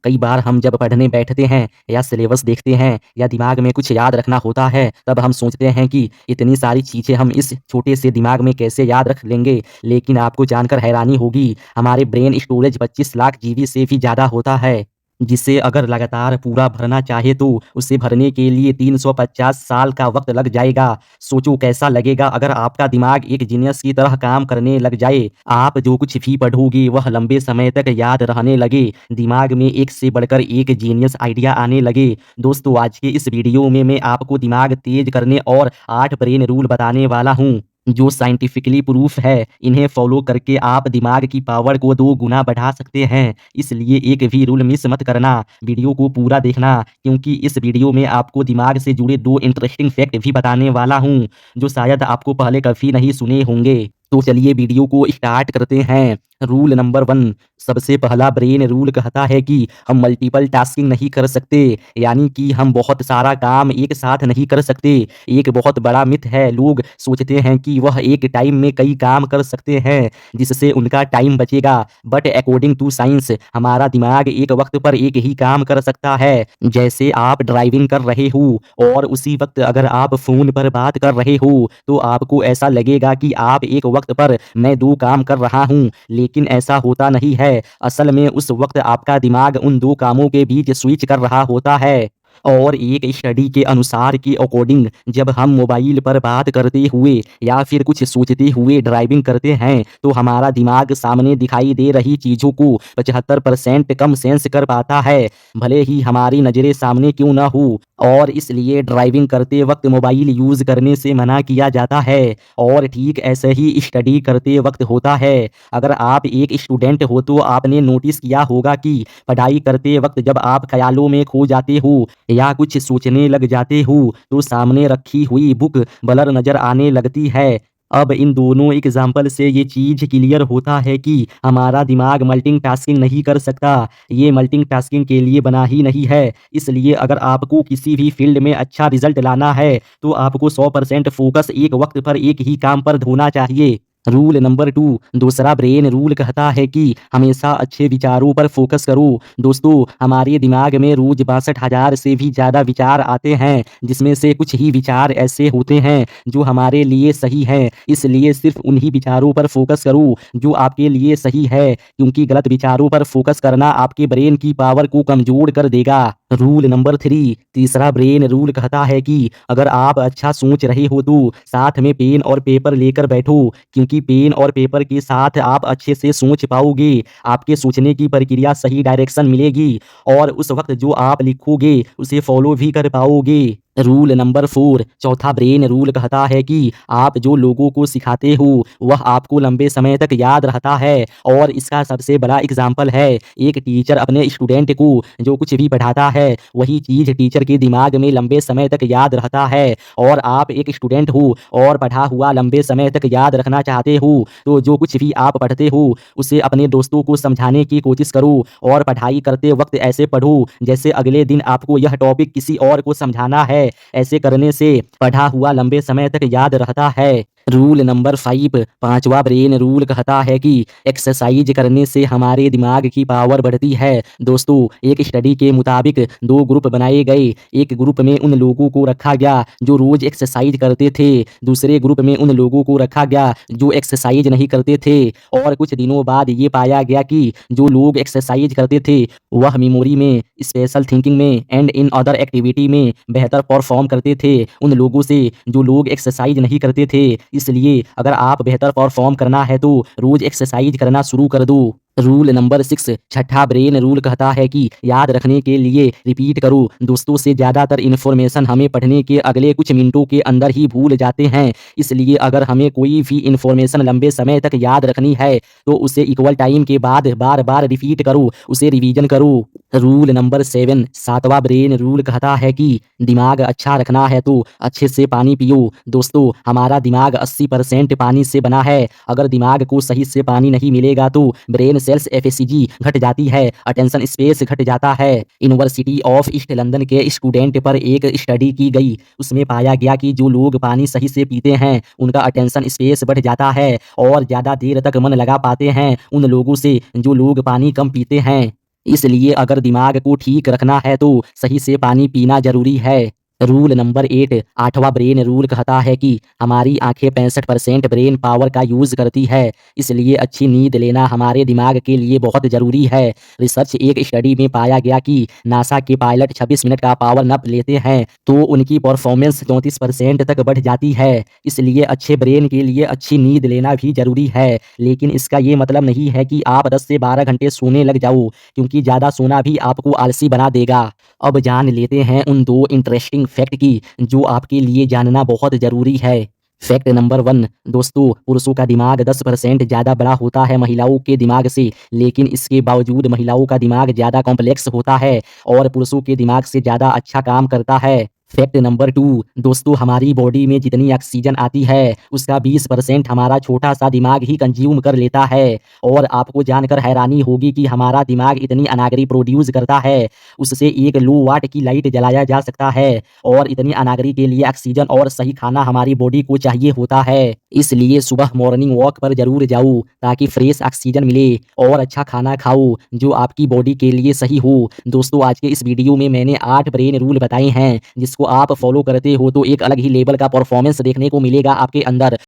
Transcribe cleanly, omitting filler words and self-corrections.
कई बार हम जब पढ़ने बैठते हैं या सिलेबस देखते हैं या दिमाग में कुछ याद रखना होता है, तब हम सोचते हैं कि इतनी सारी चीज़ें हम इस छोटे से दिमाग में कैसे याद रख लेंगे। लेकिन आपको जानकर हैरानी होगी, हमारे ब्रेन स्टोरेज 25 लाख जीबी से भी ज़्यादा होता है, जिसे अगर लगातार पूरा भरना चाहे तो उसे भरने के लिए 350 साल का वक्त लग जाएगा। सोचो कैसा लगेगा अगर आपका दिमाग एक जीनियस की तरह काम करने लग जाए। आप जो कुछ भी पढ़ोगे वह लंबे समय तक याद रहने लगे, दिमाग में एक से बढ़कर एक जीनियस आइडिया आने लगे। दोस्तों, आज के इस वीडियो में मैं आपको दिमाग तेज करने और 8 ब्रेन रूल बताने वाला हूँ, जो साइंटिफिकली प्रूफ है। इन्हें फॉलो करके आप दिमाग की पावर को 2 गुना बढ़ा सकते हैं। इसलिए एक भी रूल मिस मत करना, वीडियो को पूरा देखना, क्योंकि इस वीडियो में आपको दिमाग से जुड़े 2 इंटरेस्टिंग फैक्ट भी बताने वाला हूँ, जो शायद आपको पहले कभी नहीं सुने होंगे। तो चलिए वीडियो को स्टार्ट करते हैं। रूल नंबर 1, सबसे पहला ब्रेन रूल कहता है कि हम मल्टीपल टास्किंग नहीं कर सकते, यानी कि हम बहुत सारा काम एक साथ नहीं कर सकते। एक बहुत बड़ा मिथ है, लोग सोचते हैं कि वह एक टाइम में कई काम कर सकते हैं, जिससे उनका टाइम बचेगा। बट अकॉर्डिंग टू साइंस, हमारा दिमाग एक वक्त पर एक ही काम कर सकता है। जैसे आप ड्राइविंग कर रहे हो और उसी वक्त अगर आप फ़ोन पर बात कर रहे हो, तो आपको ऐसा लगेगा कि आप एक वक्त पर मैं 2 काम कर रहा हूँ, लेकिन ऐसा होता नहीं है। असल में उस वक्त आपका दिमाग उन 2 कामों के बीच स्विच कर रहा होता है। और एक स्टडी के अनुसार के अकॉर्डिंग, जब हम मोबाइल पर बात करते हुए या फिर कुछ सोचते हुए ड्राइविंग करते हैं, तो हमारा दिमाग सामने दिखाई दे रही चीज़ों को 75% कम सेंस कर पाता है, भले ही हमारी नज़रें सामने क्यों ना हो। और इसलिए ड्राइविंग करते वक्त मोबाइल यूज़ करने से मना किया जाता है। और ठीक ऐसे ही स्टडी करते वक्त होता है। अगर आप एक स्टूडेंट हो तो आपने नोटिस किया होगा कि पढ़ाई करते वक्त जब आप ख्यालों में खो जाते हो या कुछ सोचने लग जाते हो, तो सामने रखी हुई बुक ब्लर नज़र आने लगती है। अब इन दोनों एग्जाम्पल से ये चीज़ क्लियर होता है कि हमारा दिमाग मल्टीटास्किंग नहीं कर सकता। ये मल्टीटास्किंग के लिए बना ही नहीं है। इसलिए अगर आपको किसी भी फील्ड में अच्छा रिजल्ट लाना है, तो आपको 100% फोकस एक वक्त पर एक ही काम पर होना चाहिए। रूल नंबर 2, दूसरा ब्रेन रूल कहता है कि हमेशा अच्छे विचारों पर फोकस करो। दोस्तों, हमारे दिमाग में रोज 62,000 से भी ज़्यादा विचार आते हैं, जिसमें से कुछ ही विचार ऐसे होते हैं जो हमारे लिए सही हैं। इसलिए सिर्फ उन्हीं विचारों पर फोकस करो जो आपके लिए सही है, क्योंकि गलत विचारों पर फोकस करना आपके ब्रेन की पावर को कमजोर कर देगा। रूल नंबर 3, तीसरा ब्रेन रूल कहता है कि अगर आप अच्छा सोच रहे हो तो साथ में पेन और पेपर लेकर बैठो, क्योंकि पेन और पेपर के साथ आप अच्छे से सोच पाओगे। आपके सोचने की प्रक्रिया सही डायरेक्शन मिलेगी और उस वक्त जो आप लिखोगे उसे फॉलो भी कर पाओगे। रूल नंबर 4, चौथा ब्रेन रूल कहता है कि आप जो लोगों को सिखाते हो वह आपको लंबे समय तक याद रहता है। और इसका सबसे बड़ा एग्जाम्पल है, एक टीचर अपने स्टूडेंट को जो कुछ भी पढ़ाता है वही चीज़ टीचर के दिमाग में लंबे समय तक याद रहता है। और आप एक स्टूडेंट हो और पढ़ा हुआ लंबे समय तक याद रखना चाहते हो, तो जो कुछ भी आप पढ़ते हो उसे अपने दोस्तों को समझाने की कोशिश करो। और पढ़ाई करते वक्त ऐसे पढ़ो जैसे अगले दिन आपको यह टॉपिक किसी और को समझाना है। ऐसे करने से पढ़ा हुआ लंबे समय तक याद रहता है। रूल नंबर 5, पांचवा ब्रेन रूल कहता है कि एक्सरसाइज करने से हमारे दिमाग की पावर बढ़ती है। दोस्तों, एक स्टडी के मुताबिक 2 ग्रुप बनाए गए। एक ग्रुप में उन लोगों को रखा गया जो रोज एक्सरसाइज करते थे, दूसरे ग्रुप में उन लोगों को रखा गया जो एक्सरसाइज नहीं करते थे। और कुछ दिनों बाद ये पाया गया कि जो लोग एक्सरसाइज करते थे वह मेमोरी में, स्पेशल थिंकिंग में एंड इन अदर एक्टिविटी में बेहतर परफॉर्म करते थे उन लोगों से जो लोग एक्सरसाइज नहीं करते थे। इसलिए अगर आप बेहतर परफॉर्म करना है तो रोज एक्सरसाइज करना शुरू कर दो। रूल नंबर 6, छठा ब्रेन रूल कहता है कि याद रखने के लिए रिपीट करो। दोस्तों, से ज़्यादातर इन्फॉर्मेशन हमें पढ़ने के अगले कुछ मिनटों के अंदर ही भूल जाते हैं। इसलिए अगर हमें कोई भी इन्फॉर्मेशन लंबे समय तक याद रखनी है तो उसे इक्वल टाइम के बाद बार बार रिपीट करो, उसे रिवीजन करो। रूल नंबर 7, सातवां ब्रेन रूल कहता है कि दिमाग अच्छा रखना है तो अच्छे से पानी पियो। दोस्तों, हमारा दिमाग 80% पानी से बना है। अगर दिमाग को सही से पानी नहीं मिलेगा तो ब्रेन सेल्स एफिशिएंसी घट जाती है, अटेंशन स्पेस घट जाता है। यूनिवर्सिटी ऑफ ईस्ट लंदन के स्टूडेंट पर एक स्टडी की गई। उसमें पाया गया कि जो लोग पानी सही से पीते हैं उनका अटेंशन स्पेस बढ़ जाता है और ज़्यादा देर तक मन लगा पाते हैं उन लोगों से जो लोग पानी कम पीते हैं। इसलिए अगर दिमाग को ठीक रखना है तो सही से पानी पीना ज़रूरी है। रूल नंबर 8 8वां ब्रेन रूल कहता है कि हमारी आँखें 65% ब्रेन पावर का यूज़ करती है, इसलिए अच्छी नींद लेना हमारे दिमाग के लिए बहुत ज़रूरी है। रिसर्च एक स्टडी में पाया गया कि नासा के पायलट 26 मिनट का पावर नैप लेते हैं, तो उनकी परफॉर्मेंस 34% तक बढ़ जाती है। इसलिए अच्छे ब्रेन के लिए अच्छी नींद लेना भी ज़रूरी है, लेकिन इसका ये मतलब नहीं है कि आप 10 से 12 घंटे सोने लग जाओ, क्योंकि ज़्यादा सोना भी आपको आलसी बना देगा। अब जान लेते हैं उन 2 इंटरेस्टिंग फैक्ट की, जो आपके लिए जानना बहुत ज़रूरी है। फैक्ट नंबर 1 दोस्तों, पुरुषों का दिमाग 10% ज़्यादा बड़ा होता है महिलाओं के दिमाग से, लेकिन इसके बावजूद महिलाओं का दिमाग ज़्यादा कॉम्प्लेक्स होता है और पुरुषों के दिमाग से ज़्यादा अच्छा काम करता है। फैक्ट नंबर 2 दोस्तों, हमारी बॉडी में जितनी ऑक्सीजन आती है, उसका 20% हमारा छोटा-सा दिमाग ही कंज़्यूम कर लेता है। और आपको जानकर हैरानी होगी कि हमारा दिमाग इतनी अनागरी प्रोड्यूस करता है, उससे 1 लो वाट की लाइट जलाया जा सकता है, और इतनी अनागरी के लिए ऑक्सीजन और सही खाना हमारी बॉडी को चाहिए होता है। इसलिए सुबह मॉर्निंग वॉक पर ज़रूर जाओ, ताकि फ्रेश ऑक्सीजन मिले, और अच्छा खाना खाओ जो आपकी बॉडी के लिए सही हो। दोस्तों, आज के इस वीडियो में मैंने 8 ब्रेन रूल बताए हैं, जिसको आप फॉलो करते हो तो एक अलग ही लेवल का परफॉर्मेंस देखने को मिलेगा आपके अंदर।